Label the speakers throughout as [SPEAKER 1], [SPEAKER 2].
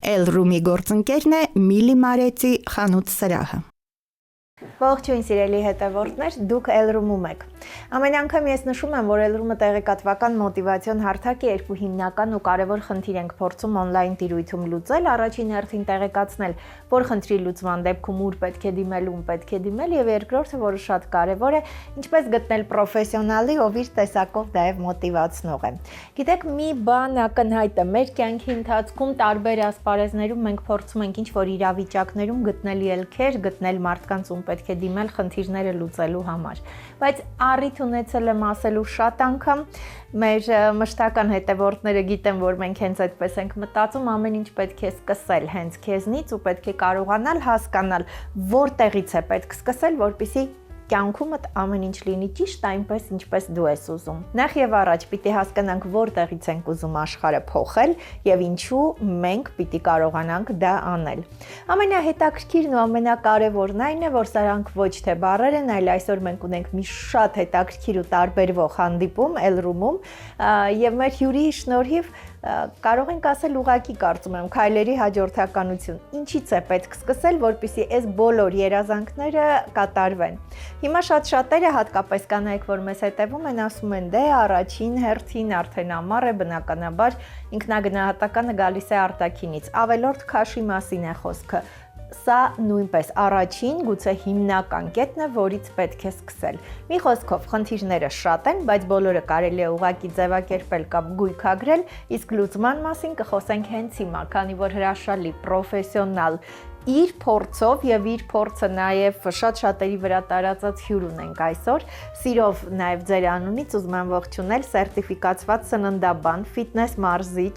[SPEAKER 1] Էլ-Ռումի գործընկերն է Միլի Մարեցի խանութ սրահը։
[SPEAKER 2] Ողջույն սիրելի հետևորդներ, դուք Էլ-Ռումում եք։ Ամեն անգամ ես նշում եմ, որ Էլ-Ռումը տեղեկատվական մոտիվացիոն հարթակ է, երկու հիմնական ու կարևոր խնդիր ենք փորձում օնլայն տիրույթում լուծել, առաջին հերթին տեղեկացնել, որ խնդրի լուծման դեպքում ուր պետք է դիմել, ում պետք է դիմել, եւ երկրորդը, որը շատ կարևոր է, ինչպես գտնել պրոֆեսիոնալի, ով իր տեսակով նաեւ մոտիվացնող է։ Գիտեք, մի բան ակնհայտ է, մեր կյանքի ընթացքում տարբեր ասպարեզներում մենք փորձում ենք ինչ-որ իրավիճակներում գտնել ելքեր, գտնել մարդկանց ում պետք է դիմել խնդիրները լուծելու համար, բայց առիթ ունեցել եմ ասելու շատ անգամ մեր մշտական հետևորդները գիտեն, որ մենք հենց այդպես ենք մտածում, ամեն ինչ պետք է սկսել հենց քեզնից ու պետք է կարողանալ հասկանալ, որտեղից է պետք սկսել, որպեսզի կյանքումդ ամեն ինչ լինի ճիշտ այնպես, ինչպես դու ես ուզում։ Նախ եւ առաջ պիտի հասկանանք, որտեղից ենք ուզում աշխարհը փոխել եւ ինչու մենք պիտի կարողանանք դա անել։ Ամենահետաքրքիրն ու ամենակարևորն այն է, որ սրանք ոչ թե բառեր են, այլ այսօր մենք ունենք մի շատ հետաքրքիր ու տարբերվող հանդիպում Էլ-Ռումում եւ մեր հյուրի շնորհիվ կարող ենք ասել ուղակի կարծում եմ քայլերի հաջորդականություն։ Ինչից է պետք սկսել, որպեսզի այս բոլոր երազանքները կատարվեն։ Հիմա շատերը հատկապես կանայք, որ մեզ հետևում են, ասում են՝ դե առաջին հերթին արդեն ամառ է, բնականաբար ինքնագնահատականը գալիս է արտաքինից։ Ավելորդ քաշի մասին է խոսքը։ Սա նույնպես առաջին, գուցե հիմնական կետն է, որից պետք է սկսել։ Մի խոսքով, խնդիրները շատ են, բայց բոլորը կարելի է ուղղակի ձևակերպել կամ գույքագրել, իսկ լուծման մասին կխոսենք հենց հիմա, քանի որ հրաշալի պրոֆեսիոնալ իր փորձով եւ իր փորձը նաեւ շատ-շատերի վրա տարածած հյուր ունենք այսօր։ Սիրով նաեւ ձեր անունից ուզում եմ ողջունել սերտիֆիկացված սննդաբան, ֆիթնես մարզիչ,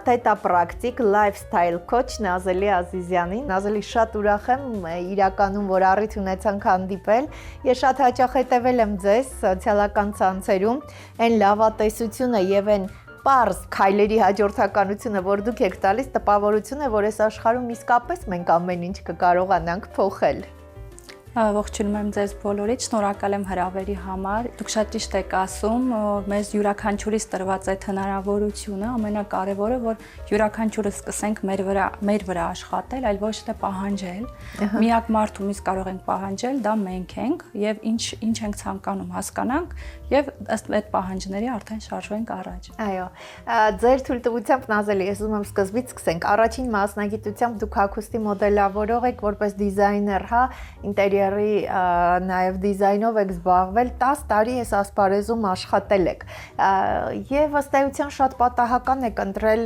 [SPEAKER 2] թետապրակտիկ, լայֆսթայլ քոչ Նազելի Ազիզյանին։ Նազելի, շատ ուրախ եմ իրականում, որ առիթ ունեցանք հանդիպել։ Ես շատ հաճախ հետևել եմ ձեզ սոցիալական ցանցերում, այն լավատեսությունը եւ այն պարզ քայլերի հաջորդականությունը, որ դուք եք տալիս, տպավորություն է, որ այս աշխարհում իսկապես մենք ամեն ինչ կկարողանանք փոխել։
[SPEAKER 3] Ողջունում եմ ձեզ բոլորիդ, շնորհակալ եմ հրավերի համար։ Դուք շատ ճիշտ եք ասում, մեզ յուրաքանչյուրից տրված այդ հնարավորությունը, ամենակարևորը, որ յուրաքանչյուրը սկսենք մեր վրա աշխատել, այլ ոչ թե պահանջել։ Միակ մարդը, ումից կարող ենք պահանջել, դա մենք ենք, եւ ինչ ենք ցանկանում հասկանանք, եւ ըստ այդ պահանջների արդեն շարժվենք առաջ։
[SPEAKER 2] Այո, ձեր թույլտվությամբ Նազելի, ես ուզում եմ սկզբից սկսենք։ Առաջին մասնագիտությամբ դուք հագուստի մոդելավորող եք, որպես դիզայներ, հա, ինտերիերի նաև դիզայնով եք զբաղվել, 10 տարի այս ասպարեզում աշխատել եք եւ ըստ էության շատ պատահական եք ընտրել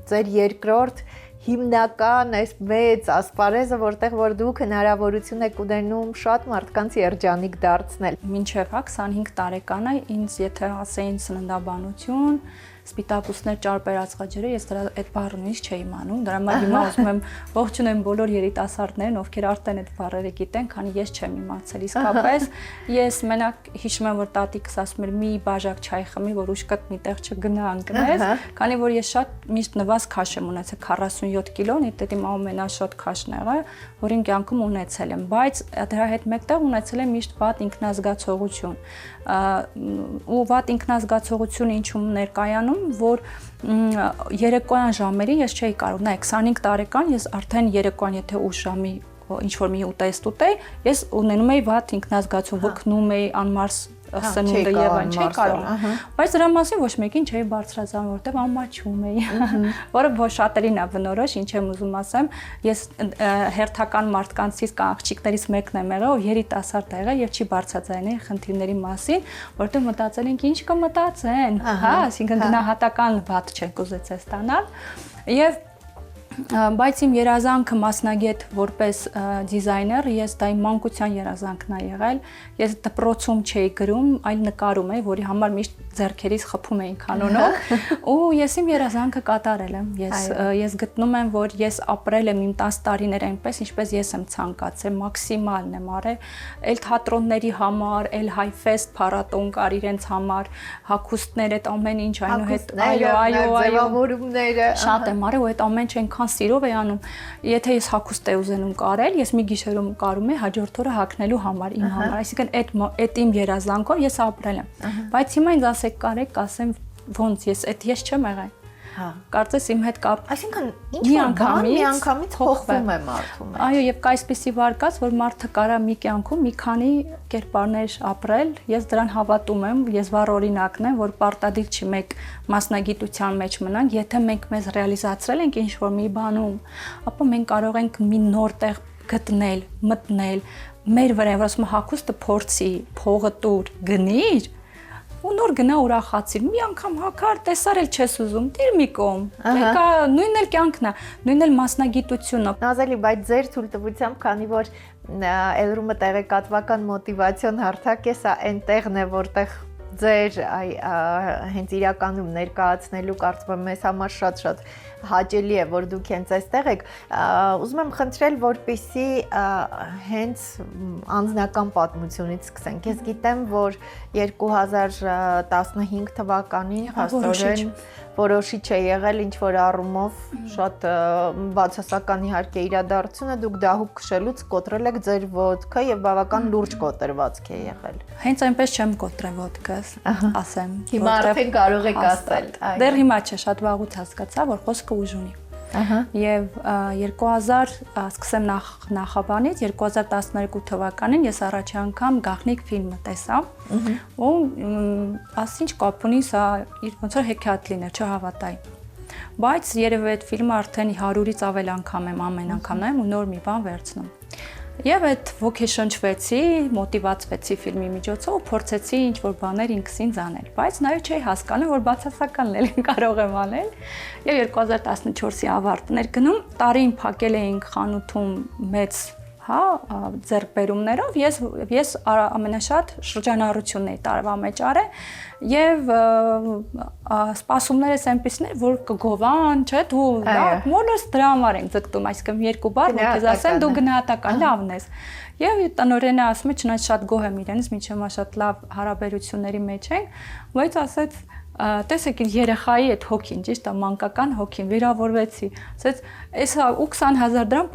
[SPEAKER 2] ձեր երկրորդ հիմնական այս մեծ ասպարեզը, որտեղ որ դուք հնարավորություն եք ունենում շատ մարդկանց երջանիկ դարձնել։
[SPEAKER 3] Մինչև 25 տարեկան է, ինձ եթե ասեին սննդաբանություն, սպիտակուցներ, ճարպերածխաջրը, ես դրա այդ բառը նույնիսկ չէի իմանում, դրա համար հիմա ուզում եմ ողջունեմ բոլոր երիտասարդներին, ովքեր արդեն այդ բառերը գիտեն, քանի ես չեմ իմացել իսկապես։ Ես մենակ հիշում եմ, որ տատիկս ասում էր՝ մի բաժակ չայ խմի, որ ուշքդ միտեղ չգնա ընկնես, քանի որ ես շատ միշտ նվազ քաշ եմ ունեցել, 47 կիլոն, դա իմ ամենաշատ քաշն եղա, որ իմ կյանքում ունեցել եմ, բայց դրա հետ մեկտեղ ունեցել եմ միշտ վատ ինքնազգացողություն։ Ու վատ ինքնազգացողությունը ինչու ներկայանում, որ երեկոյան ժամերին ես չէի կարող, նայեք 25 տարեկան ես արդեն երեկոյան եթե ուշ ժամի ինչ-որ մի ուտեստ ուտեի, ես ունենում էի վատ ինքնազգացում, վկնում էի անմարս սնունդը եւ այն չէի կարող, բայց դրա մասին ոչ մեկին չէի բարձրացնում, որտեվ ամաչում էի, որը ոչ շատերին է բնորոշ, ինչ եմ ուզում ասեմ, ես հերթական մարդկանցից կամ աղջիկներից մեկն եմ եղել, ով երիտասարդ է եղել եւ չի բարձրացանել խնդիրների մասին, որտեղ մտածել ենք ինչ կմտածեն, հա, այսինքն գնահատական վատ չենք ուզեցել ստանալ եւ բայց իմ երազանքը մասնագետ որպես դիզայներ, ես դա իմ մանկության երազանքն է եղել, ես դպրոցում չէի գրում, այլ նկարում էի, որի համար միշտ ձեռքերից խփում էին կանոնով, ու ես իմ երազանքը կատարել եմ, ես գտնում եմ, որ ես ապրել եմ իմ 10 տարիներ այնպես, ինչպես ես եմ ցանկացել, մաքսիմալն եմ արել, այլ թատրոնների համար, այլ հայֆեստ փառատոն կար իրենց համար, հագուստներ, այդ ամեն ինչ այնուհետ,
[SPEAKER 2] ձևավորումները,
[SPEAKER 3] շատ եմ արել, ու այդ ամեն ինչ այնքան սիրով էի անում, եթե ես հագուստ էի ուզենում կարել, ես մի գիշերում կարում էի հաջորդ օրը հագնելու համար, իմ համար, այսինքն այդ իմ երազանքով ես ապրել եմ, բայց հիմա ինձ ասեք կարեք, ասեմ ոնց ես չեմ եղել, Կարծես իմ հետ կապ։
[SPEAKER 2] Այսինքն միանգամից փոխվում է մարդու մեջ։
[SPEAKER 3] Այո, եւ կա այսպիսի վարկած, որ մարդը կարա մի կյանքում մի քանի կերպարներ ապրել, ես դրան հավատում եմ, ես վառ օրինակն եմ, որ պարտադիր չի մեկ մասնագիտության մեջ մնանք, եթե մենք մեզ ռեալիզացրել ենք ինչ-որ մի բանում, ապա մենք կարող ենք մի նոր տեղ գտնել, մտնել, մեր վրա, որ ասում հագուստը փորձի, փողը տուր, գնիր, ու նոր գնա ուրախացիր, մի անգամ հագար, տեսար էլ չես ուզում, դիր մի կողմ, եկա նույնն էլ կյանքն է, նույնն էլ մասնագիտությունը։
[SPEAKER 2] Նազելի, բայց ձեր թույլտվությամբ, քանի որ Էլրումը տեղեկատվական մոտիվացիոն հարթակ է, սա այն տեղն է, որտեղ ձեր հենց իրականում ներկայացնելու կարծում եմ մեզ համար շատ հաճելի է, որ դուք հենց այստեղ եք, ուզում եմ խնդրել, որպեսզի հենց անձնական պատմությունից սկսենք։ Ես գիտեմ, որ 2015 թվականին հաստորեն որոշիչ է եղել ինչ-որ առումով շատ բացասական իհարկե իրադարձությունը, դուք դահուկ քշելուց կոտրել եք ձեր ոտքը եւ բավական լուրջ կոտրվածք է եղել։
[SPEAKER 3] Հենց այնպես չեմ կոտրել ոտքս, ասեմ։
[SPEAKER 2] Հիմա արդեն կարող եք ասել։
[SPEAKER 3] Դեռ հիմա չէ, շատ վաղուց հասկացա, որ խոսքը ուժ ունի։ Եվ 2000 սկսեմ նախաբանից 2012 թվականին ես առաջի անգամ Գաղտնիք ֆիլմը տեսա ու ասինչ կապ ունի սա ոնց որ հեքիաթ լիներ չհավատայի բայց երևի այդ ֆիլմը արդեն 100-ից ավել անգամ եմ ամեն անգամ նայում ու նոր մի բան վերցնում Եվ այդ ոգեշնչվեցի, մոտիվացվեցի ֆիլմի միջոցով ու փորձեցի ինչ-որ բաներ ինքս ինձ անել, բայց նաև չէի հասկանում, որ բացասականն էլ կարող եմ անել։ Եվ 2014-ի ավարտն էր գնում, տարին փակել էինք խանութում մեծ ձեռքբերումներով, ես ամենաշատ շրջանառությունն էի տարվա մեջ արել եւ սպասումներս այնպիսին էր, որ կգովան, չէ՞, դու մոլորս դրա համար ենք ձգտում, այսինքն երկու բառ, որ քեզ ասեն դու գնահատական լավն ես։ Եվ տնօրենը ասում է, չնայած շատ գոհ եմ իրենից, մինչև շատ լավ հարաբերությունների մեջ ենք, բայց ասեց տեսեք երեխայի այդ հոգին, ճիշտ է, մանկական հոգին, վիրավորվեցի, ասեց, «Էսա 20,000 դրամ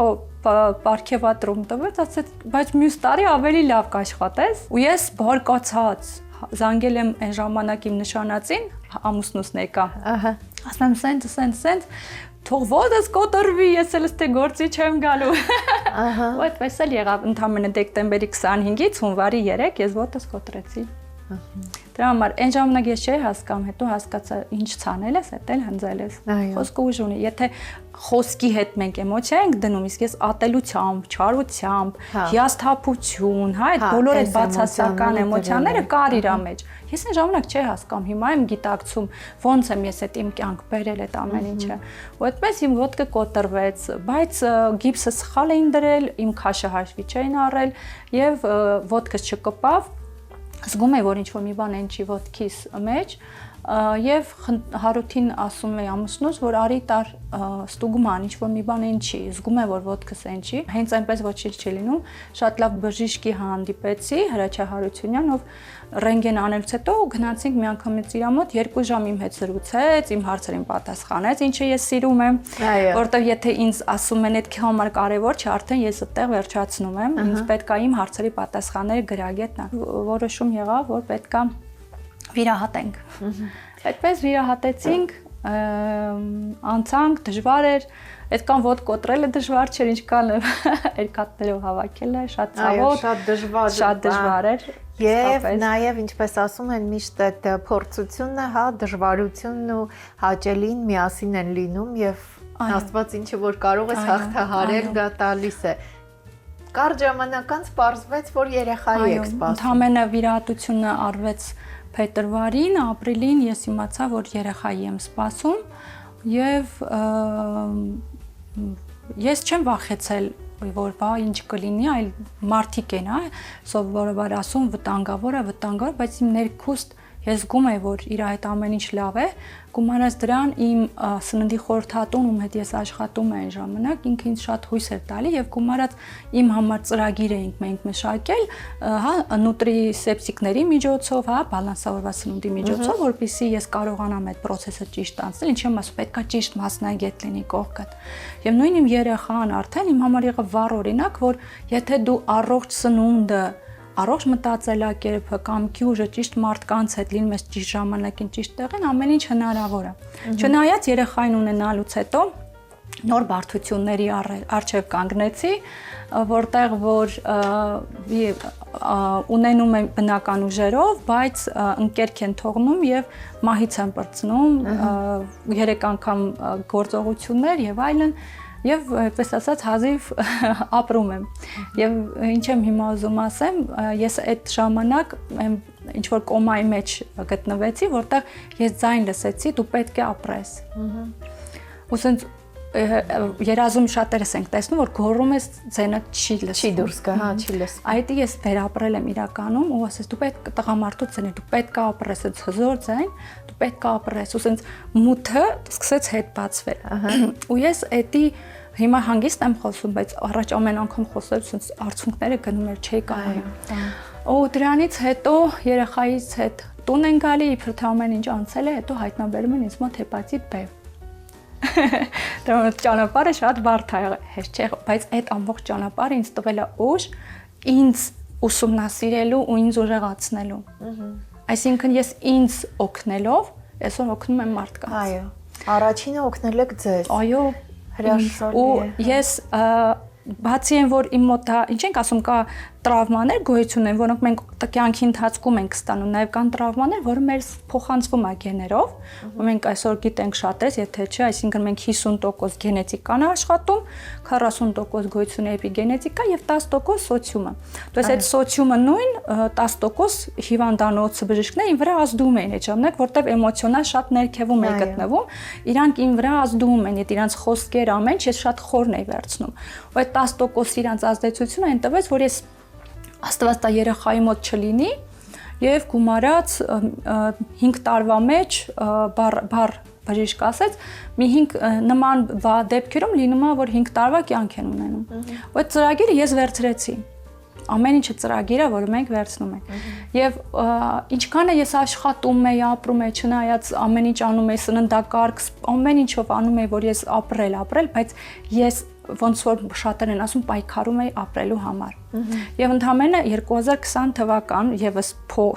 [SPEAKER 3] պարգևատրում տվեց», ասեց, «Բայց մյուս տարի ավելի լավ կաշխատես»։ Ու ես բարկացած զանգել եմ այն ժամանակ իմ նշանածին, ամուսնուսն եկա։ Ասում եմ, սենց, թող ոտս կոտրվի, ես էլ ստե գործի չեմ գալու։ Ու այդպես էլ եղավ, ընդամենը դեկտեմբերի 25-ից հունվարի 3 ես ոտս կոտրեցի։ Դրա համար այն ժամանակ ես չէի հասկանում, հետո հասկացա ինչ ցանել ես, էդ էլ հնձել ես։ Խոսքը ուժ ունի, եթե խոսքի հետ մենք էմոցիա ենք դնում, իսկ ես ատելությամբ, չարությամբ, հիասթափություն, այդ բոլոր այդ բացասական էմոցիաները կար իր մեջ։ Ես այն ժամանակ չէի հասկանում, հիմա եմ գիտակցում, ոնց եմ ես այդ իմ կյանք բերել այդ ամեն ինչը։ Ու այդպես իմ ոտքը կոտրվեց, բայց գիպսը սխալ էին դրել, իմ քաշը հաշվի չէին առել եւ ոտքս չկպավ Զգում եմ, որ ինչ-որ մի բան ընչի ոտքիս մեջ եւ Հարութին ասում է ամուսնուս, որ արի տար ստուգման, ինչ-որ մի բան ընչի, զգում եմ, որ ոտքս ընչի, հենց այնպես ոչինչ չի լինում, շատ լավ բժիշկի հանդիպեցի, Հրաչյա Հարությունյան, ով ռենտգեն անելուց հետո գնացինք միանգամից իր մոտ 2 ժամ իմ հետ զրուցեց, իմ հարցերին պատասխանեց, ինչը ես սիրում եմ, որտեղ եթե ինձ ասում են այդ քո համար կարևոր չէ, արդեն ես այդտեղ վերջացնում եմ, ինձ պետք է իմ հարցերի պատասխանները գրագետ տան։ Որոշում եղավ, որ պետք է վիրահատենք։ Այդպես վիրահատեցինք, անցանք, դժվար էր, այդքան ոտ կոտրելը դժվար չէր, ինչքան երկաթներով հավաքելը, շատ ցավոտ, շատ դժվար էր։
[SPEAKER 2] Եվ նաև ինչպես ասում են միշտ այդ փորձությունը, դժվարությունն ու հաճելին միասին են լինում եւ Աստված ինչը որ կարող ես հաղթահարել, դա տալիս է։ Կարճ ժամանակ անց պարզվեց, որ երեխայի եք սպասում։
[SPEAKER 3] Ընդամենը վիրահատությունը արվեց փետրվարին, ապրիլին ես իմացա, որ երեխայի եմ սպասում եւ ես չեմ վախեցել, որ բա ինչ կլինի, այլ մարդիկ են, սովորաբար ասում վտանգավոր է, բայց իմ ներքուստ ես զգում եմ, որ իր այդ ամեն ինչ լավ է, գումարած դրան իմ սննդի խորհրդատուն, ում հետ ես աշխատում եմ այն ժամանակ, ինքը ինձ շատ հույս էր տալի եւ գումարած իմ համար ծրագիր էինք մենք մշակել, նուտրիսեպտիկների միջոցով, բալանսավորված սնունդի միջոցով, որպեսզի ես կարողանամ այդ process-ը ճիշտ անցնել, ինչի՞ եմ ասում, պետքա ճիշտ մասնագետ լինի կողքդ։ Եվ նույն իմ երեխան արդեն իմ համար եղավ վառ օրինակ, որ եթե դու առողջ սնունդը առողջ մտածելակերպը կամ գյուժը ճիշտ մարդկանց հետ լինում ես ճիշտ ժամանակին ճիշտ տեղին, ամեն ինչ հնարավոր է։ Չնայած երեխային ունենալուց հետո նոր բարդությունների առջև կանգնեցի, որտեղ որ ունենում եմ բնական ուժերով, բայց ընկերք են թողնում եւ մահից են պրծնում, 3 անգամ գործողություններ եւ այլն, եւ այդպես ասած հազիվ ապրում եմ։ Եվ ինչ եմ հիմա ուզում ասեմ, ես այդ ժամանակ ինչ որ կոմայի մեջ գտնվեցի, որտեղ ես ձայն լսեցի, դու պետք է ապրես։ Ու ասենց երազում շատերս ենք տեսնում, որ գոռում ես ձենը չի լսվում։
[SPEAKER 2] Չի դուրս գա, հա, չի լսվում։
[SPEAKER 3] Այդ ես վերապրել եմ իրականում ու ասես դու պետք է տղամարդու ձենը, դու պետք է ապրես, այդ հզոր ձայն, դու պետք է ապրես, ու ասենց մութը սկսեց հետ բացվել։ Ու ես էդի հիմա հանգիստ եմ խոսում, բայց առաջ ամեն անգամ խոսել ասենց արցունքները գնում էր, չէի կարողանում։ Ու դրանից հետո երեխայից հետ տուն են գալի, իբր թե ամեն ինչ անցել է, հետո հայտնաբերում են ինձ մոտ հեպատիտ B։ Դա ճանապարհը շատ բարդ է, հեշտ չէ, բայց այդ ամբողջ ճանապարհը ինձ տվել է ուժ, ինձ ուսումնասիրելու ու ինձ ուժեղացնելու։ Այսինքն ես ինձ օգնելով, այսօր օգնում եմ մարդկանց։
[SPEAKER 2] Այո, առաջինը օգնել եք ձեզ։
[SPEAKER 3] Այո,
[SPEAKER 2] հրաշալի է։
[SPEAKER 3] Ու ես բացի այն որ իմ մոտ ինչ ենք ասում կա տրավմաներ գոյություն են, որոնք մենք կյանքի ընթացքում ենք ստանում, նաև կան տրավմաներ, որը մեր փոխանցվում է գեներով, ու մենք այսօր գիտենք շատերս, եթե չէ, այսինքն մենք 50% գենետիկան է աշխատում, 40% գոյություն է էպիգենետիկա եւ 10% սոցիումը։ Դուք այդ սոցիումը նույն 10% հիվանդանոց բժիշկները ին վրա ազդում են այդ ժամանակ, որտեղ էմոցիոնալ շատ ներքևում է գտնվում, իրանք ին վրա ազդում են, այդ իրանք խոսքեր ամեն ինչ շատ խորն է վերցնում։ Ու այդ 10% իրանք ազդեցությունը այն տվեց, որ ես Աստված տա երեխայի մոտ չլինի եւ գումարած 5 տարվա մեջ բար բժիշկ ասեց մի 5 նման դեպքերում լինում է որ 5 տարվա կյանք են ունենում։ Ու այդ ծրագիրը ես վերցրեցի։ Ամեն ինչը ծրագիր է, որը մենք վերցնում ենք։ Եվ ինչքան է ես աշխատում եի, ապրում եի, չնայած ամեն ինչ անում եի, սննդակարգ, ամեն ինչով անում եի, որ ես ապրել, բայց ես ոնց որ շատերն են ասում պայքարում էի ապրելու համար։ Եվ ընդհանրապես 2020 թվական եւս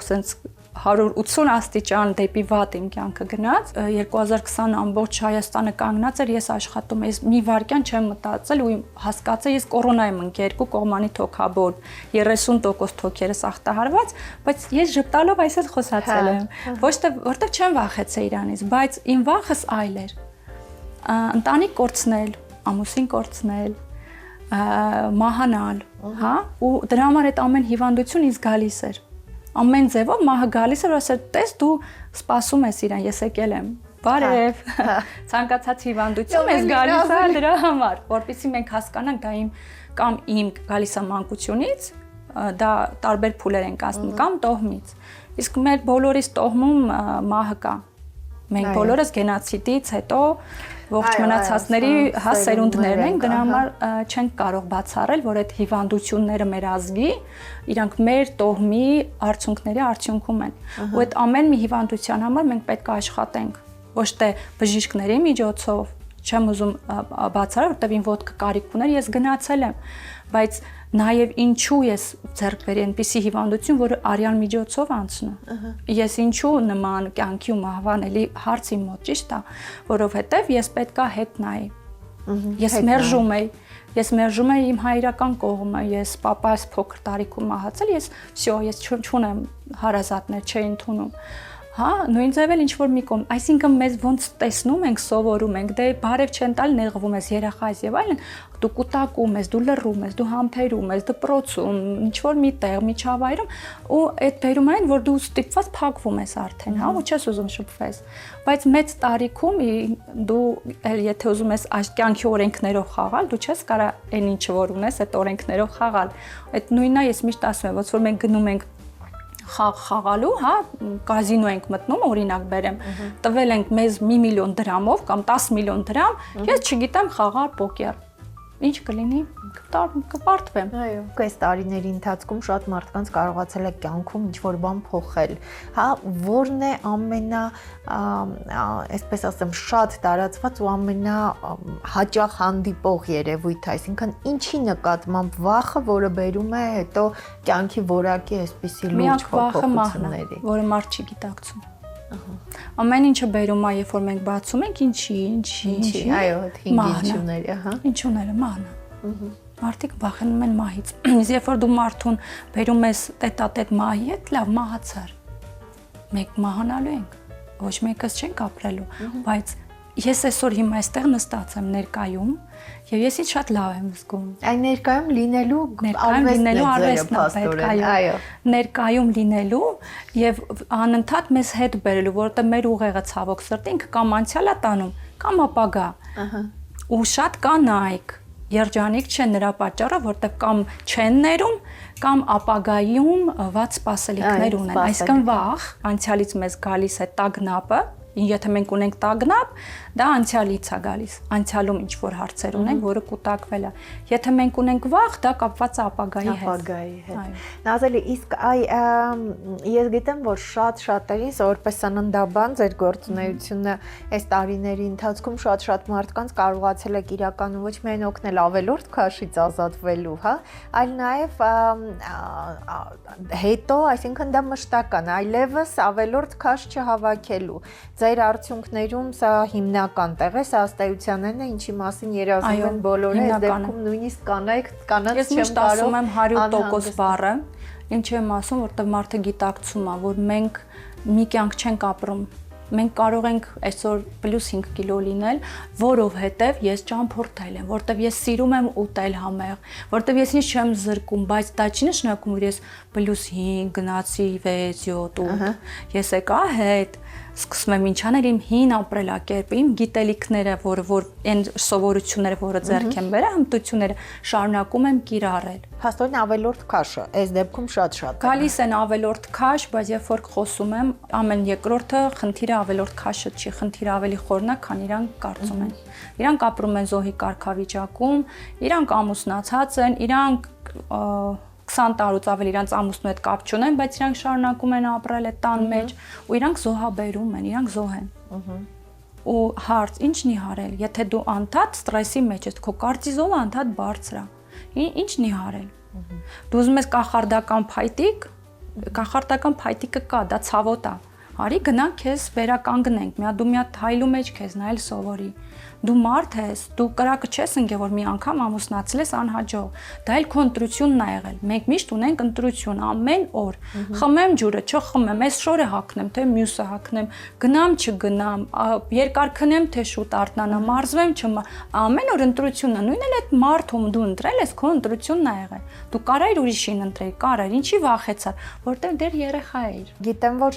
[SPEAKER 3] սենց 180 աստիճան դեպի վատ իմ կյանքը գնաց 2020 ամբողջ Հայաստանը կանգնած էր ես աշխատում ես մի վարքյան չեմ մտածել ու հասկացա ես կորոնա եմ ընկել երկու կողմանի թոքաբոր 30% թոքերս ախտահարված բայց ես ժպտալով այսպես խոսացել եմ ոչ թե որտեղ չեմ վախեցել իրանից բայց իմ վախս այլ էր ընտանիք կորցնել ամուսին կորցնել մահանալ հա ու դրա համար այդ ամեն հիվանդություն ինձ գալիս էր ամեն ձևով մահը գալիս էր ասել տես դու սպասում ես իրան ես եկել եմ բարև ցանկացած հիվանդություն ես գալիս է դրա համար որպեսզի մենք հասկանանք դա իմ կամ իմ գալիս է մանկությունից դա տարբեր փուլեր են կազմում կամ տոհմից իսկ մեր բոլորիս տոհմում մահը կա մենք բոլորս գենոցիդից հետո ողջ մնացածների հա սերունդներն են դրա համար չենք կարող բացառել որ այդ հիվանդությունները մեր ազգի իրանք մեր տոհմի արդյունքների արդյունքում են ու այդ ամեն մի հիվանդության համար մենք պետք է աշխատենք ոչ թե բժիշկների միջոցով չեմ ուզում բացառել որտեղ ին ոտքը կարիք ուներ ես գնացել եմ բայց նաև ինչու ես ձեռք բերի այնպիսի հիվանդություն, որը արյան միջոցով անցնում։ Ես ինչու նման կյանքի ու մահվան էլի հարց իմ մոտ ճիշտ է, որովհետև ես պետքա հետ նայի։ Ես մերժում եի իմ հայրական կողմը, ես պապաս փոքր տարիքում մահացել, ես չունեմ հարազատներ, չէի ընդունում։ Հա, նույն ձևել ինչ որ մի կողմ, այսինքն մեզ ոնց տեսնում ենք, սովորում ենք, դե բարև չեն տալ նեղվում ես երախա ես եւ այլն, դու կուտակում ես, դու լռում ես, դու համբերում ես, դպրոցում, ինչ որ մի տեղ, միջավայրում ու այդ բերում այն որ դու ստիպված փակվում ես արդեն, հա, ու չես ուզում շփվես։ Բայց մեծ տարիքում դու եթե ուզում ես այս կյանքի օրենքներով խաղալ, դու չես կարող այն ինչ որ ունես այդ օրենքներով խաղալ։ Այդ նույնն է ես միշտ ասում եմ, ոնց որ մենք գնում ենք խաղալու, հա, կազինո ենք մտնում, օրինակ բերեմ, տվել ենք մեզ 1 միլիոն դրամով կամ 10 միլիոն դրամ, ես չգիտեմ խաղալ պոկեր։ ինչ կլինի, կպարտվեմ։
[SPEAKER 2] Այո, այս տարիների ընթացքում շատ մարդկանց կարողացել է կյանքում ինչ-որ բան փոխել։ Հա, որն է այսպես ասեմ, շատ տարածված ու ամենահաճախ հանդիպող երևույթը, այսինքն ինչի նկատմամբ վախը, որը բերում է հետո կյանքի որակի այսպիսի լուրջ փոփոխությունների,
[SPEAKER 3] որը մարդ չի գիտակցում։ Ամեն ինչը բերում է, երբ որ մենք բացում ենք, ինչի,
[SPEAKER 2] այո, հինգիչուների,
[SPEAKER 3] ինչուները մահնա։ Մարդիկ վախենում են մահից։ Իսկ երբ որ դու մարդուն բերում ես տետատետ մահի հետ, լավ, մահացար։ Մենք մահանալու ենք, ոչ մեկս չենք ապրելու, բայց ես այսօր հիմա այստեղ նստած եմ ներկայում եւ ես ինձ շատ լավ եմ զգում։
[SPEAKER 2] Այն ներկայում լինելու
[SPEAKER 3] արվեստն է, այո, ներկայում լինելու եւ անընդհատ մեզ հետ բերելու, որովհետեւ մեր ուղեղը ցավոք սրտի ինքը կամ անցյալ է տանում, կամ ապագա։ Ու շատ կանայք երջանիկ չեն նրա պատճառը, որտեղ կամ չեն ներում, կամ ապագայում ված սպասելիքներ ունեն։ Այսինքն վախ անցյալից մեզ գալիս է տագնապը, եթե մենք ունենք տագնապ, դա անցյալից է գալիս։ Անցյալում ինչ որ հարցեր ունենք, որը կուտակվել է։ Եթե մենք ունենք վախ, դա կապված է ապագայի հետ։
[SPEAKER 2] Նազելի, իսկ ես գիտեմ, որ շատերին որպես սննդաբան ձեր գործունեությունը այս տարիների ընթացքում շատ մարդկանց կարողացել եք իրականում ոչ միայն օգնել ավելորդ քաշից ազատվելու, հա, այլ նաև հետո, այսինքն դա մշտական, այլևս ավելորդ քաշ չհավաքելու։ Ձեր արդյունքներում սա հիմնական տեղ է, սա ըստ էությանն է, ինչի մասին երազում են բոլորը, այս դեպքում նույնիսկ կանանց
[SPEAKER 3] ես միշտ ասում եմ 100% բառը, ինչ եմ ասում, որտեղ մարդը գիտակցում է, որ մենք մի կյանք չենք ապրում, մենք կարող ենք այսօր +5 կիլո լինել, որովհետև ես ճամփորդել եմ, որովհետև ես սիրում եմ ուտել համեղ, որովհետև ես ինձ չեմ զրկում, բայց դա չի նշանակում, որ ես +5 գնացի 6, 7, 8, ես եկա հետ սկսում եմ ինչ անել իմ հին ապրելակերպը, իմ գիտելիքները, որ այն սովորությունները, որը ձեռք եմ բերել, հմտությունները շարունակում եմ կիրառել։
[SPEAKER 2] Փաստորեն ավելորդ քաշը, այս դեպքում շատ
[SPEAKER 3] գալիս են ավելորդ քաշ, բայց երբ որ խոսում եմ, ամեն երկրորդը խնդիրը ավելորդ քաշը չի, խնդիրը ավելի խորն է, քան իրանք կարծում են։ Իրանք ապրում են զոհի կարգավիճակում, իրանք ամուսնացած են, իրանք 20 տարուց ավելի իրանց ամուսնու հետ կապ չունեն, բայց իրանք շարունակում են ապրել այդ տան մեջ ու իրանք զոհաբերում են, իրանք զոհ են։ Ու հարց, ի՞նչն ի հարել, եթե դու անդադ ստրեսի մեջ ես, քո կորտիզոլը անդադ բարձր է։ Ի՞նչն ի հարել։ Դու ուզում ես կախարդական փայտիկը կա, դա ցավոտ է։ Արի գնա քեզ վերականգնենք, դու մի հատ հայլու մեջ քեզ նայել սովորի։ Դու մարդ ես, դու կրակը չես ընկել, որ մի անգամ ամուսնացել ես անհաջող։ Դա էլ քո ընտրությունն է եղել։ Մենք միշտ ունենք ընտրություն ամեն օր։ Խմեմ ջուրը, չխմեմ, այս շորը հագնեմ, թե մյուսը հագնեմ, գնամ, չգնամ, երկար քնեմ, թե շուտ արթնանամ, մարզվեմ, ամեն օր ընտրությունն է։ Նույնն էլ այդ մարդում դու ընտրել ես, քո ընտրությունն է եղել։ Դու կարայր ուրիշին ընտրել, կարայր, ինչի վախեցար, որտեղ դեռ երեխա էիր։
[SPEAKER 2] Գիտեմ, որ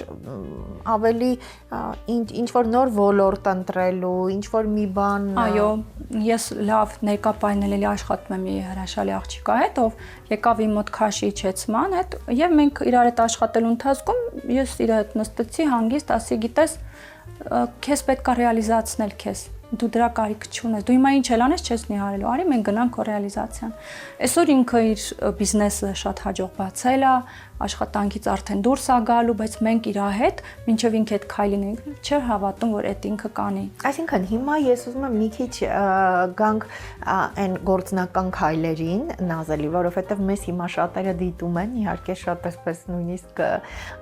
[SPEAKER 2] ավելի ինչ որ նոր ոլորտ ընտրելու, ինչ որ մի բան։
[SPEAKER 3] Այո, ես լավ ներկա պայմանների աշխատում եմ մի հրաշալի աղջիկա հետ, ով եկավ իմ մոտ քաշի իջեցման հետ, եւ մենք իրար հետ աշխատելու ընթացքում ես իր հետ նստեցի հանգիստ, ասի, գիտես, քեզ պետք է ռեալիզացնել քեզ։ Դու դրա կարիք չունես։ Դու հիմա ինչ էլ անես, չես նիհարելու։ Արի մենք գնանք քո ռեալիզացիան։ Այսօր ինքը իր բիզնեսը շատ հաջող բացել է, աշխատանքից արդեն դուրս է գալու, բայց մենք իր հետ մինչև ինքը այդ քայլին ենք, չէ հավատում, որ այդ ինքը կանի։
[SPEAKER 2] Այսինքն հիմա ես ուզում եմ մի քիչ գանք այն գործնական քայլերին, Նազելի, որովհետև մեզ հիմա շատերը դիտում են, իհարկե շատ էսպես նույնիսկ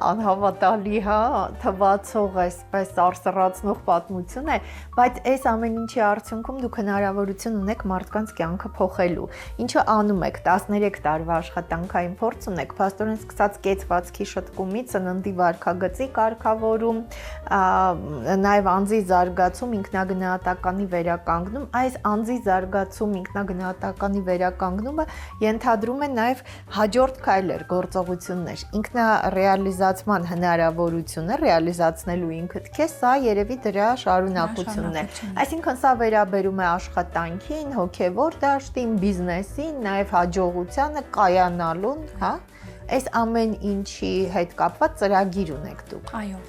[SPEAKER 2] անհավատալի, հա, թվացող այսպես արսռացնող պատմություն է, բայց այս ամեն ինչի արդյունքում դուք հնարավորություն ունեք մարդկանց կյանքը փոխելու։ Ինչը անում եք, 13 տարվա աշխատանքային փորձ ունեք, փաստորեն սկսած կեցվածքի շտկումից, սննդի վարքագծի կարգավորում, նաև անձի զարգացում, ինքնագնահատականի վերականգնում, այս անձի զարգացում, ինքնագնահատականի վերականգնումը ենթադրում է նաև հաջորդ քայլեր, գործողություններ, ինքնառեալիզացման հնարավորությունը ռեալիզացնելու ինքդ քեզ, սա երևի դրա շարունակությունն է։ Այսինքն սա վերաբերում է աշխատանքին, հոգևոր դաշտին, բիզնեսին, նաև հաջողությանը, կայանալուն, հա։ Այս ամեն ինչի հետ կապված ծրագիր ունեք դուք։
[SPEAKER 3] Այո։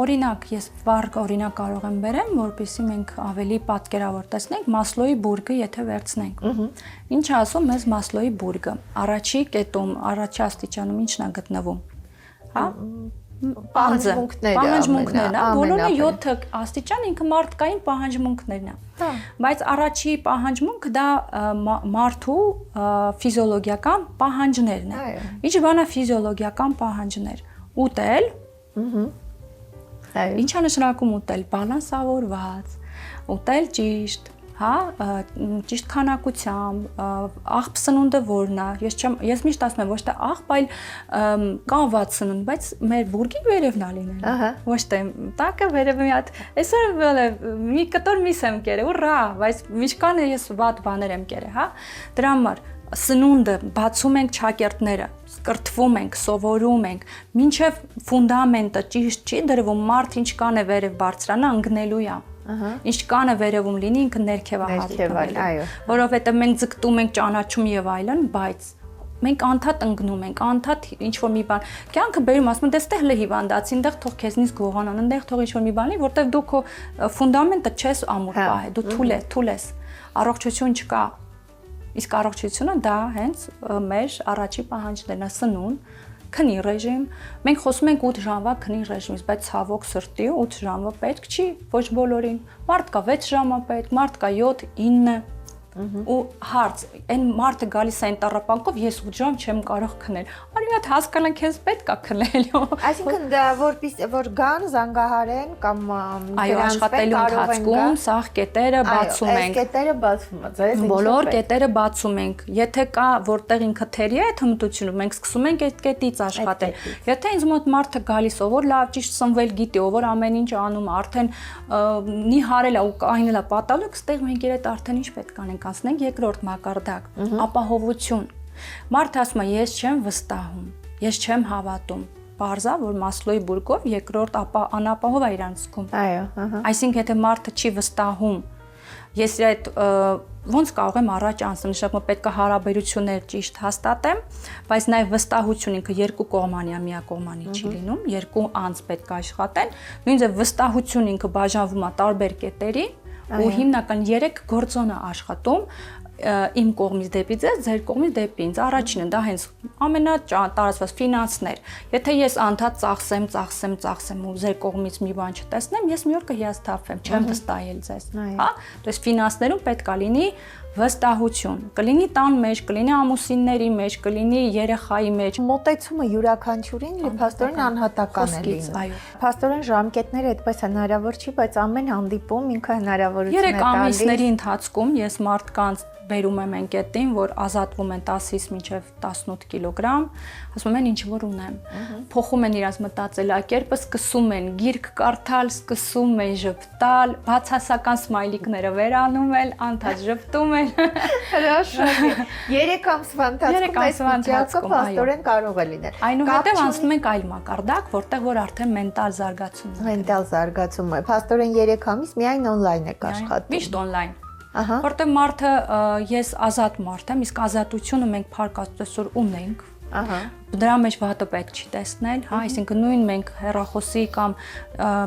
[SPEAKER 3] Օրինակ, ես վառ օրինակ կարող եմ բերեմ, որպեսզի մենք ավելի պատկերավոր տեսնենք Մասլոյի բուրգը, եթե վերցնենք։ Ինչ է ասում մեզ Մասլոյի բուրգը։ Առաջի կետում, առաջի աստիճանում ի՞նչն է գտնվում։ Հա։ Պահանջմունքներն է, բոլորը 7 աստիճան ինքը մարդկային պահանջմունքներն է։ Բայց առաջի պահանջմունքը դա մարդու ֆիզիոլոգիական պահանջներն է։ Ինչ բան է ֆիզիոլոգիական պահանջներ։ Ուտել, ինչ է նշանակում ուտել, բալանսավորված, ուտել ճիշտ, հա, ճիշտ քանակությամբ, աղբ սնունդը որն է։ Ես միշտ ասում եմ ոչ թե աղբ, այլ կանված սնունդ, բայց մեր բուրգի վերևն է լինել։ Ոչ թե տակը վերևը մի հատ, այսօր մի կտոր միս եմ կերել, ուռա, բայց միշկանը ես վատ բաներ եմ կերել, հա։ Դրա համար սնունդը բացում ենք ճակերտները, կրթվում ենք, սովորում ենք, մինչև ֆունդամենտը ճիշտ չի դրվում, մարդ ինչ կան է վերև բարձրանա ընկնելու է։ Ինչ կան է վերևում լինի ինքը ներքև է հավաքվել, որովհետև մենք ձգտում ենք ճանաչում եւ այլն, բայց մենք անդադ ընկնում ենք, անդադ ինչ որ մի բան։ Կյանքը բերում ասում դե ստեղ լի հիվանդացի, այնտեղ թող քեզնից գողանան, այնտեղ թող ինչ որ մի բան լինի, որտեղ դու քո ֆունդամենտը չես ամուր պահել, դու թույլ ես։ Առողջություն չկա։ Իսկ առողջությունը դա հենց մեր առաջի պահանջներն է՝ սնունդ, քնի ռեժիմ։ Մենք խոսում ենք 8 ժամվա քնի ռեժիմից, բայց ցավոք սրտի 8 ժամվա պետք չի ոչ բոլորին։ Մարդ կա 6 ժամվա պետք, մարդ կա 7, 9 ու հարց, այն մարդը գալիս է այն տառապանքով, ես 8 ժամ չեմ կարող քնել։ Արի մի հատ հասկանանք, քեզ պետք է քնել։
[SPEAKER 2] Այսինքն դա որ գան զանգահարեն կամ
[SPEAKER 3] այո, աշխատելու ընթացքում սաղ կետերը բացում ենք։
[SPEAKER 2] Այս կետերը բացվում են, ձեզ
[SPEAKER 3] բոլոր կետերը բացում ենք։ Եթե կա որտեղ ինքը թերի է հմտությունը, մենք սկսում ենք այդ կետից աշխատել։ Եթե ինձ մոտ մարդը գալիս ով որ լավ ճիշտ սնվել գիտի, ով որ ամեն ինչ անում, արդեն նիհարել է ու կայնել է պատալուկ, ստեղ մենք իրդ արդեն ինչ պետք անենք, անցնենք երկրորդ մակարդակ, ապահովություն։ Մարդը ասում է ես չեմ վստահում, ես չեմ հավատում։ Պարզա, որ Մասլոյի բուրգով երկրորդ անապահով է իրան զգում։
[SPEAKER 2] Այո,
[SPEAKER 3] Այսինքն եթե մարդը չի վստահում, ես իր այդ ոնց կարող եմ առաջ անցնել, նշանակում պետք է հարաբերություններ ճիշտ հաստատեմ, բայց նաև վստահություն ինքը երկու կողմանի է, միակողմանի չի լինում, երկու անձ պետք է աշխատեն, նույնիսկ վստահություն ինքը բաժանվում է տարբեր կետերի ու հիմնական 3 գործոն է աշխատում իմ կողմից դեպի ձեզ, ձեր կողմից դեպի ինձ։ Առաջինը դա հենց ամենատարածված ֆինանսներ։ Եթե ես անդադ ծախսեմ ու ձեր կողմից մի բան չտեսնեմ, ես մի օր կհիասթափվեմ, չեմ վստահել ձեզ, հա։ Դες ֆինանսներում պետք է լինի վստահություն, կլինի տան մեջ, կլինի ամուսինների մեջ, կլինի երեխայի մեջ։
[SPEAKER 2] Մոտեցումը յուրաքանչյուրին փաստորեն անհատական է լինում։ Փաստորեն ժամկետները այդպես հնարավոր չի, բայց ամեն հանդիպում ինքը հնարավորություն է տալիս։
[SPEAKER 3] 3 ամիսների ընթացքում ես մարդկանց բերում եմ այն կետին, որ ազատվում են 10-ից մինչև 18 կիլոգրամ, ասում են ինչ որ ունեմ։ Փոխում են իրենց մտածելակերպը, սկսում են գիրք կարդալ, սկսում են ժպտալ, բացասական սմայլիկները վերանում են, անդադ ժպտում են։
[SPEAKER 2] Հրաշալի։ 3 ամսվա ընթացքում այս վիճակը փաստորեն կարող է լինել։
[SPEAKER 3] Այնուհետև անցնում ենք այլ մակարդակ, որտեղ որ արդեն մենտալ զարգացում է։
[SPEAKER 2] Մենտալ զարգացում է։ Փաստորեն 3 ամիս միայն on-line եք աշխատում։
[SPEAKER 3] Միշտ on-line։ Որտեղ մարդը ես ազատ մարդ եմ, իսկ ազատությունը մենք փառք ունենք։ Դրա մեջ վատը պետք չի տեսնել, հա, այսինքն նույն մենք հեռախոսի կամ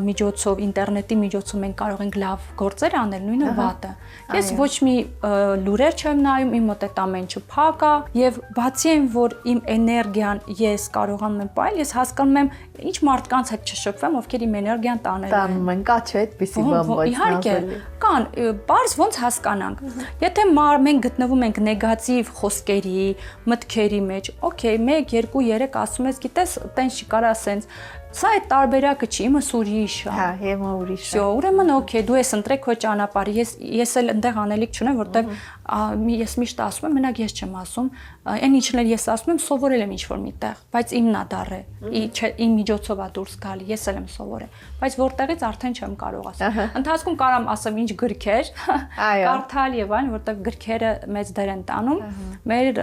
[SPEAKER 3] միջոցով, ինտերնետի միջոցով մենք կարող ենք լավ գործեր անել, նույնը վատը։ Ես ոչ մի լուրեր չեմ նայում, իմ մոտ այդ ամեն ինչը փակ է, եւ բացի այն, որ իմ էներգիան ես կարողանում եմ պահել, ես հասկանում եմ ինչ մարդկանց հետ չշփվեմ, ովքեր իմ էներգիան տանել են։
[SPEAKER 2] Տանում են, կա չէ այդպիսի բան, բայց
[SPEAKER 3] իհարկե կան, բարձ ոնց հասկանանք։ Եթե մենք գտնվում ենք նեգատիվ խոսքերի, մտքերի մեջ, օքեյ, 1, 2, 3 ասում ես, գիտես, տենց չի կարա սենց, սա այդ տարբերակը չի, իմս ուրիշ է։
[SPEAKER 2] Հա, հիմա ուրիշ է։
[SPEAKER 3] Всё, ուրեմն օքեյ, դու ես ընտրեք քո ճանապարհը, ես էլ այնտեղ անելիք չունեմ, որտեղ ես միշտ ասում եմ, մենակ ես չեմ ասում, այն ինչն էլ ես ասում եմ, սովորել եմ ինչ-որ միտեղ, բայց իմն է դառը, իմ միջոցով է դուրս գալի, ես էլ եմ սովորել, բայց որտեղից արդեն չեմ կարող ասել։ Ընթացքում կարամ ասեմ ինչ գրքեր, կարդալ եւ այլն, որտեղ գրքերը մեծ դեր են տանում մեր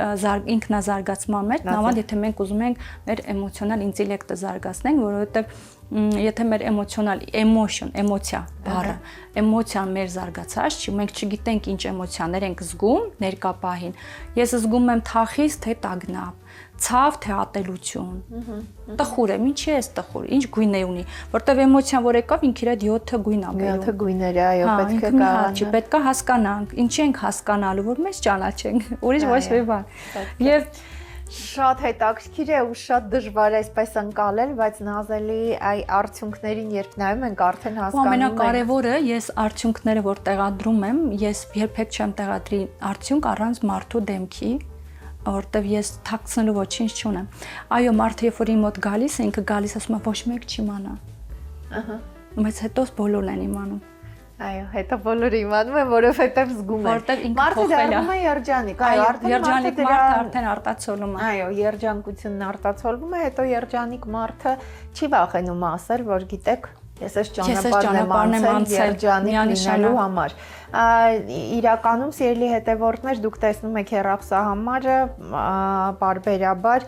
[SPEAKER 3] ինքնազարգացման մեջ, նավանդ եթե մենք ուզում ենք մեր էմոցիոնալ ինտելեկտը զարգացնենք, որովհետեւ եթե մեր էմոցիա բառը, էմոցիան մեր զարգացած չի, մենք չգիտենք ինչ էմոցիաներ ենք զգում ներկա պահին։ Ես զգում եմ թախիծ, թե տագնապ, ցավ, թե ատելություն։ Տխուր եմ, ինչի է տխուր, ինչ գույն է ունի, որտեվ էմոցիան որ եկավ ինքը իր 7 գույն ա բերում։ 7
[SPEAKER 2] գույները, այո, պետք է
[SPEAKER 3] կարողանանք։ Պետք է հասկանանք, ինչի ենք հասկանալու, որ մեզ ճանաչենք, ուրիշ ոչ մի բան։ Եվ
[SPEAKER 2] շատ հետաքրքիր է ու շատ դժվար է այսպես ընկալել, բայց Նազելի այ արդյունքներին երբ նայում ենք, արդեն հասկանում ենք։
[SPEAKER 3] Ամենակարևորը ես արդյունքները որ տեղադրում եմ, ես երբեք չեմ տեղադրի արդյունք առանց մարդու դեմքի, որտեվ ես թաքցնելու ոչինչ չունեմ։ Այո, մարդը երբ որ իմ մոտ գալիս է, ինքը գալիս ասում է ոչ մեկ չիմանա։ Ահա։ Բայց հետո բոլորն են իմանում։
[SPEAKER 2] Այո, հետո բոլորը իմանում են, որովհետև զգում են։
[SPEAKER 3] Որտեվ ինքը փոխվել է։
[SPEAKER 2] Մարդը դառնում է երջանիկ, այո,
[SPEAKER 3] երջանիկ մարդը արդեն արտացոլում է։
[SPEAKER 2] Այո, երջանկությունն արտացոլվում է, հետո երջանիկ մարդը չի վախենում ասել, որ գիտեք, ես այս ճանապարհն եմ անցել երջանիկ լինելու համար։ Իրականում սիրելի հետևորդներ, դուք տեսնում եք հեռախոսահամարը բարբերաբար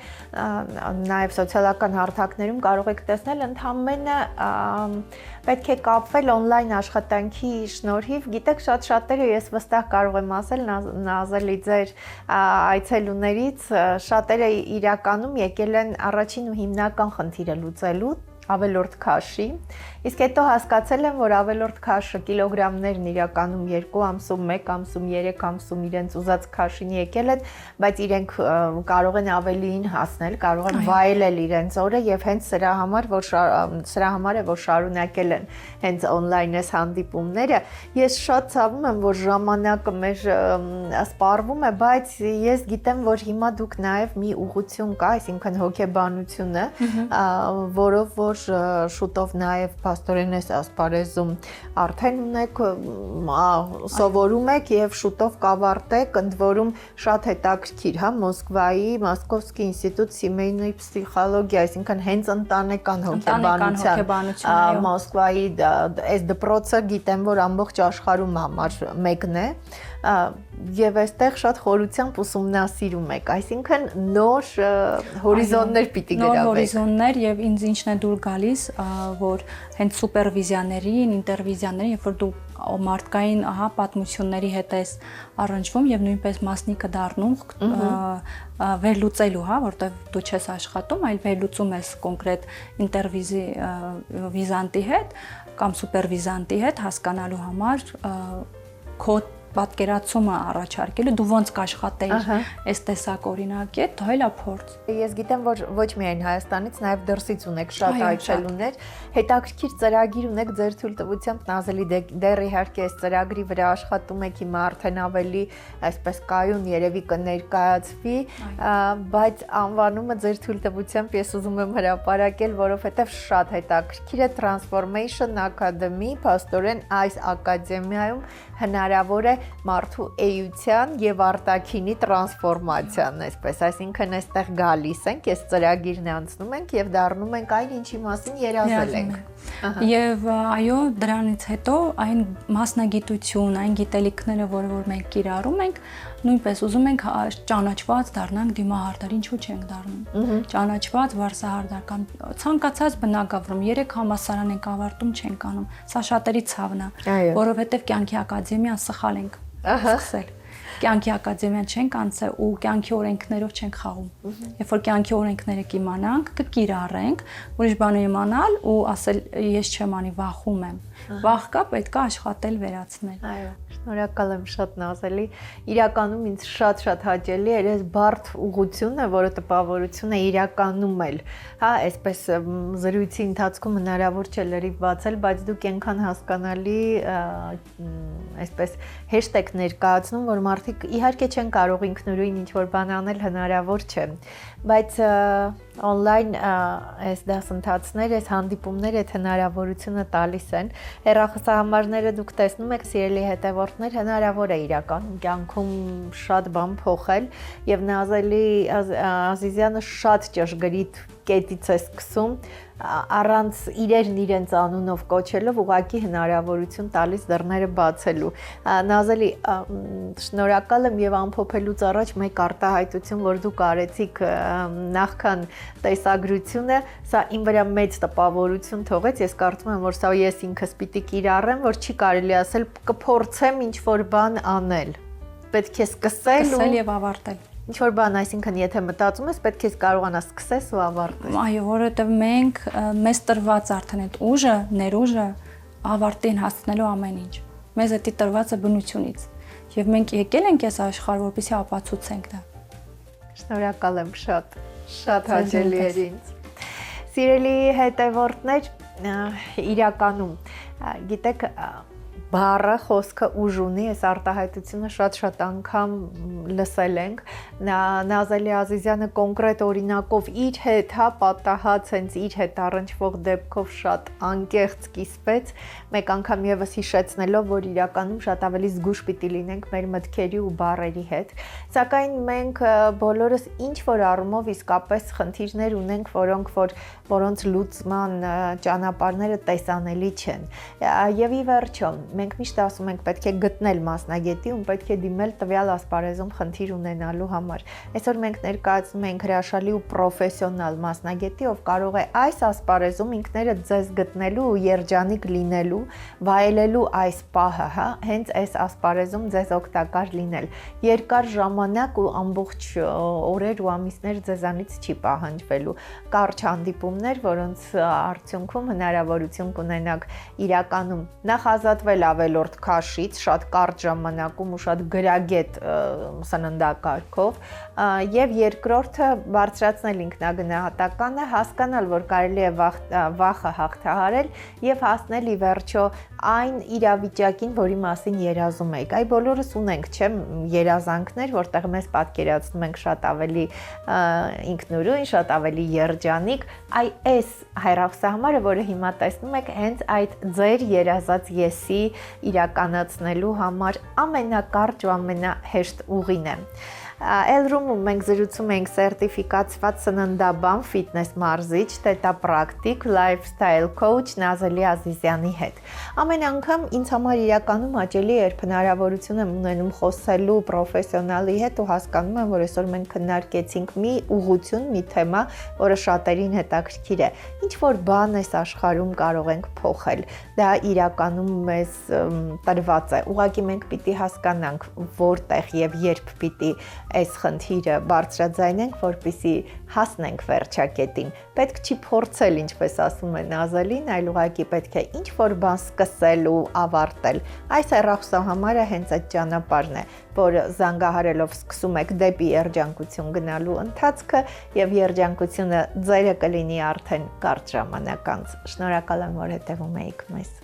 [SPEAKER 2] նաև սոցիալական հարթակներում կարող եք տեսնել ընդհանրապես պետք է կապվել on-line աշխատանքի շնորհիվ, գիտեք, շատ շատերը ես վստահ կարող եմ ասել Նազելի ձեր այցելուներից շատերը իրականում եկել են առաջին ու հիմնական խնդիրը լուծելու ավելորդ քաշի, իսկ հետո հասկացել եմ, որ ավելորդ քաշը կիլոգրամներն իրականում 2 ամսում, 1 ամսում, 3 ամսում իրենց ուզած քաշին եկել են, բայց իրենք կարող են ավելիին հասնել, կարող են վայելել իրենց օրը եւ հենց սրա համար է, որ շարունակել են հենց on-line այս հանդիպումները։ Ես շատ ցավում եմ, որ ժամանակը մեր սպառվում է, բայց ես գիտեմ, որ հիմա դուք նաեւ մի ուղղություն կա, այսինքն հոգեբանությունը, որով որ շուտով նաև փաստորեն այս ասպարեզում արդեն ունեք, սովորում եք եւ շուտով կավարտեք, ընդ որում շատ հետաքրքիր, հա, Մոսկվայի ինստիտուտ սիմեյնոյ պսիխոլոգիա, այսինքն հենց ընտանեկան հոգեբանության Մոսկվայի այս դպրոցը գիտեմ, որ ամբողջ աշխարհում համար մեկն է, եւ այստեղ շատ խորությամբ ուսումնասիրում եք, այսինքն նոր հորիզոններ պիտի գրավեք։
[SPEAKER 3] Նոր հորիզոններ եւ ինձ ինչն է դուր գալիս, որ հենց սուպերվիզիաներին, ինտերվիզիաներին, երբ որ դու մարդկային, պատմությունների հետ ես առնչվում եւ նույնպես մասնիկը դառնում վերլուծելու, որտեվ դու չես աշխատում, այլ վերլուծում ես կոնկրետ ինտերվիզանտի հետ կամ սուպերվիզանտի հետ հասկանալու համար քո պատկերացումը առաջարկելու, դու ոնց կաշխատեիր այս տեսակ օրինակի հետ, դա էլ է փորձ։
[SPEAKER 2] Ես գիտեմ, որ ոչ միայն Հայաստանից, նաև դրսից ունեք շատ այցելուներ, հետաքրքիր ծրագիր ունեք ձեր թույլտվությամբ Նազելի, դեռ իհարկե այս ծրագրի վրա աշխատում եք, հիմա արդեն ավելի այսպես կայուն երևի կներկայացվի, բայց անվանումը ձեր թույլտվությամբ ես ուզում եմ հրապարակել, որովհետև շատ հետաքրքիր է Transformation Academy, փաստորեն այս ակադեմիայում հնարավոր է մարդու էության եւ արտաքինի տրանսֆորմացիան, այսպես, այսինքն այստեղ գալիս ենք, այս ծրագիրն անցնում ենք եւ դառնում ենք այն, ինչի մասին երազել ենք։
[SPEAKER 3] Եվ այո, դրանից հետո այն մասնագիտություն, այն գիտելիքները, որ մենք կիրառում ենք, նույնպես ուզում ենք ճանաչված դառնանք դիմահարդար, ինչու չենք դառնում։ Ճանաչված վարսահարդար կամ ցանկացած բնակավարում 3 համալսարան ենք ավարտում, չենք անում։ Սա շատերի ցավն է, որովհետև կյանքի ակադեմիան սխալ ենք սկսել։ Կյանքի ակադեմիան չենք անցել ու կյանքի օրենքներով չենք խաղում։ Երբ որ կյանքի օրենքները կիմանանք, կկիրառենք, ուրիշ բան իմանալ ու ասել ես չեմ անի, վախում եմ։ Վախ կա, պետք է աշխատել վերացնել։
[SPEAKER 2] Այո, շնորհակալ եմ շատ Նազելի։ Իրականում ինձ շատ հաճելի էր այս բարդ ուղղությունը, որը տպավորություն է իրականում էլ։ Հա, այսպես զրույցի ընթացքում հնարավոր չէ լրիվ բացել, բայց դուք այնքան հասկանալի այսպես հեշտ եք ներկայացնում, որ մարդիկ իհարկե չեն կարող ինքնուրույն ինչ-որ բան անել, հնարավոր չէ, բայց on-line այս դասընթացներ, այս հանդիպումները այդ հնարավորությունը տալիս են։ Հեռախոսահամարները դուք տեսնում եք, սիրելի հետևորդներ, հնարավոր է իրականում կյանքում շատ բան փոխել եւ Նազելի Ազիզյանը շատ ճշգրիտ կետից է սկսում առանց իրենց անունով կոչելով ուղղակի հնարավորություն տալիս դռները բացելու։ Նազելի, շնորհակալ եմ եւ ամփոփելուց առաջ մեկ արտահայտություն, որ դուք արեցիք նախքան տեսագրությունը, սա իմ վրա մեծ տպավորություն թողեց, ես կարծում եմ, որ սա ես ինքս պիտի կիրառեմ, որ չի կարելի ասել կփորձեմ ինչ-որ բան անել։ Պետք է սկսել
[SPEAKER 3] եւ ավարտել։
[SPEAKER 2] Ինչ-որ բան, այսինքն եթե մտածում ես, պետք է կարողանաս սկսես ու ավարտես։
[SPEAKER 3] Այո, որովհետեւ մենք մեզ տրված արդեն այդ ուժը, ներուժը ավարտին հասցնելու ամեն ինչ։ Մեզ էդի տրված է բնությունից։ Եվ մենք եկել ենք այս աշխարհ, որպեսզի ապացուցենք դա։
[SPEAKER 2] Շնորհակալ եմ շատ հաճելի էր ինձ։ Սիրելի հետևորդներ, իրականում, գիտեք, բառը, խոսքը ուժ ունի, այս արտահայտությունը շատ անգամ լսել ենք։ Նազելի Ազիզյանը կոնկրետ օրինակով իր հետ, պատահած հենց իր հետ առնչվող դեպքով շատ անկեղծ կիսվեց, մեկ անգամ եւս հիշեցնելով, որ իրականում շատ ավելի զգուշ պիտի լինենք մեր մտքերի ու բառերի հետ։ Սակայն մենք բոլորս ինչ որ առումով իսկապես խնդիրներ ունենք, որոնց լուծման ճանապարհները տեսանելի չեն։ Եվ ի վերջո մենք միշտ ասում ենք պետք է գտնել մասնագետի ու պետք է դիմել տվյալ ասպարեզում խնդիր ունենալու համար։ Այսօր մենք ներկայացնում ենք հրաշալի ու պրոֆեսիոնալ մասնագետի, ով կարող է այս ասպարեզում ինքներդ ձեզ գտնելու ու երջանիկ լինելու, վայելելու այս պահը, հենց այս ասպարեզում ձեզ օգտակար լինել։ Երկար ժամանակ ու ամբողջ օրեր ու ամիսներ ձեզանից չի պահանջվելու։ Կարճ հանդիպումներ, որոնց արդյունքում հնարավորություն կունենաք իրականում նախ ազատվել ավելորդ քաշից շատ կարճ ժամանակում ու շատ գրագետ սննդակարգով եւ երկրորդը բարձրացնել ինքնագնահատականը, հասկանալ, որ կարելի է վախը հաղթահարել եւ հասնել ի վերջո այն իրավիճակին, որի մասին երազում եք։ Այ բոլորս ունենք, չէ՞, երազանքներ, որտեղ մեզ պատկերացնում ենք շատ ավելի ինքնուրույն, շատ ավելի երջանիկ։ Այ այս հեռախոսահամարը, որը հիմա տեսնում եք, հենց այդ ձեր երազած եսի իրականացնելու համար ամենակարճ ու ամենահեշտ ուղին է։ Էլ-Ռումում մենք զրուցում ենք սերտիֆիկացված սննդաբան, ֆիթնես մարզիչ, թետապրակտիկ, լայֆսթայլ քոուչ Նազելի Ազիզյանի հետ։ Ամեն անգամ ինձ համար իրականում հաճելի է, երբ հնարավորություն եմ ունենում խոսելու պրոֆեսիոնալի հետ ու հասկանում եմ, որ այսօր մենք քննարկեցինք մի ուղղություն, մի թեմա, որը շատերին հետաքրքիր է։ Ինչ որ բան այս աշխարհում կարող ենք փոխել։ Դա իրականում մեզ տրված է։ Ուղղակի մենք պիտի հասկանանք, որտեղ եւ երբ պիտի այս խնդիրը բարձրաձայնենք, որպեսզի հասնենք վերջակետին։ Պետք չի փորձել, ինչպես ասում է Նազելին, այլ ուղղակի պետք է ինչ-որ բան սկսել ու ավարտել։ Այս հեռախոսահամարը հենց այդ ճանապարհն է, որ զանգահարելով սկսում եք դեպի երջանկություն գնալու ընթացքը եւ երջանկությունը ձերը կլինի արդեն կարճ ժամանակ անց։ Շնորհակալ եմ, որ հետեւում եք մեզ։